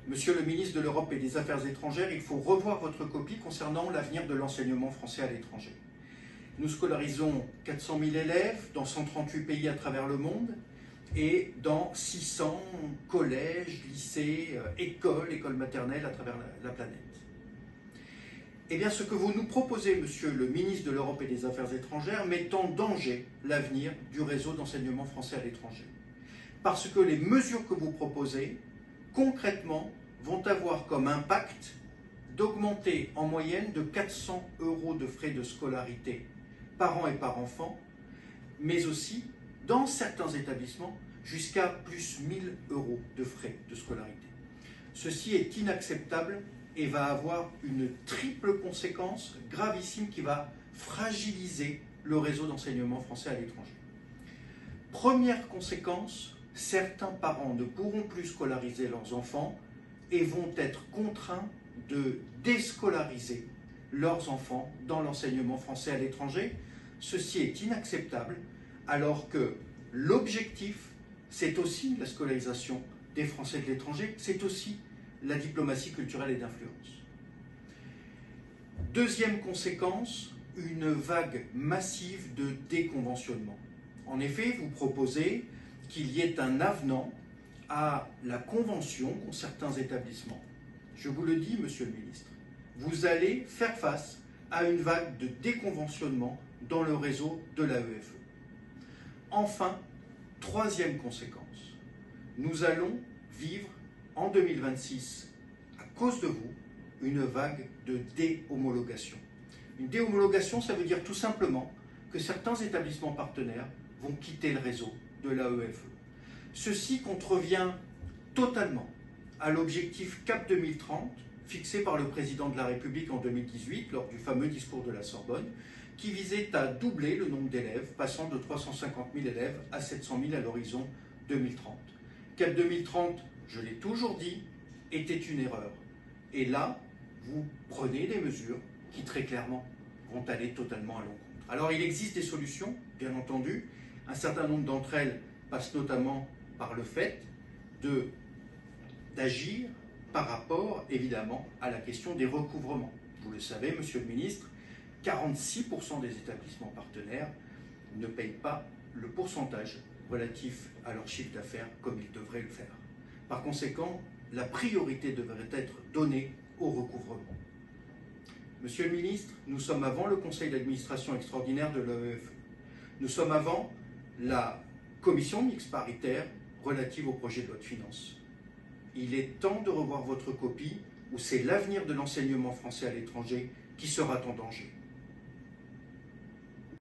Monsieur le ministre de l'Europe et des Affaires étrangères, il faut revoir votre copie concernant l'avenir de l'enseignement français à l'étranger. Nous scolarisons 400 000 élèves dans 138 pays à travers le monde et dans 600 collèges, lycées, écoles maternelles à travers la planète. Eh bien, ce que vous nous proposez, monsieur le ministre de l'Europe et des Affaires étrangères, met en danger l'avenir du réseau d'enseignement français à l'étranger. Parce que les mesures que vous proposez, concrètement, vont avoir comme impact d'augmenter en moyenne de 400 € de frais de scolarité par an et par enfant, mais aussi, dans certains établissements, jusqu'à plus 1 000 € de frais de scolarité. Ceci est inacceptable et va avoir une triple conséquence gravissime qui va fragiliser le réseau d'enseignement français à l'étranger. Première conséquence, certains parents ne pourront plus scolariser leurs enfants et vont être contraints de déscolariser leurs enfants dans l'enseignement français à l'étranger. Ceci est inacceptable alors que l'objectif, c'est aussi la scolarisation des Français de l'étranger, c'est aussi la diplomatie culturelle et d'influence. Deuxième conséquence, une vague massive de déconventionnement. En effet, vous proposez qu'il y ait un avenant à la convention qu'ont certains établissements. Je vous le dis, monsieur le ministre, vous allez faire face à une vague de déconventionnement dans le réseau de l'AEFE. Enfin, troisième conséquence, nous allons vivre en 2026, à cause de vous, une vague de déhomologation. Une déhomologation, ça veut dire tout simplement que certains établissements partenaires vont quitter le réseau de l'AEFE. Ceci contrevient totalement à l'objectif CAP 2030 fixé par le président de la République en 2018 lors du fameux discours de la Sorbonne, qui visait à doubler le nombre d'élèves, passant de 350 000 élèves à 700 000 à l'horizon 2030. CAP 2030, je l'ai toujours dit, était une erreur. Et là, vous prenez des mesures qui très clairement vont aller totalement à l'encontre. Alors il existe des solutions, bien entendu. Un certain nombre d'entre elles passent notamment par le fait d'agir par rapport, évidemment, à la question des recouvrements. Vous le savez, monsieur le ministre, 46% des établissements partenaires ne payent pas le pourcentage relatif à leur chiffre d'affaires comme ils devraient le faire. Par conséquent, la priorité devrait être donnée au recouvrement. Monsieur le ministre, nous sommes avant le conseil d'administration extraordinaire de l'AEFE. Nous sommes avant la commission mixte paritaire relative au projet de loi de finances. Il est temps de revoir votre copie où c'est l'avenir de l'enseignement français à l'étranger qui sera en danger.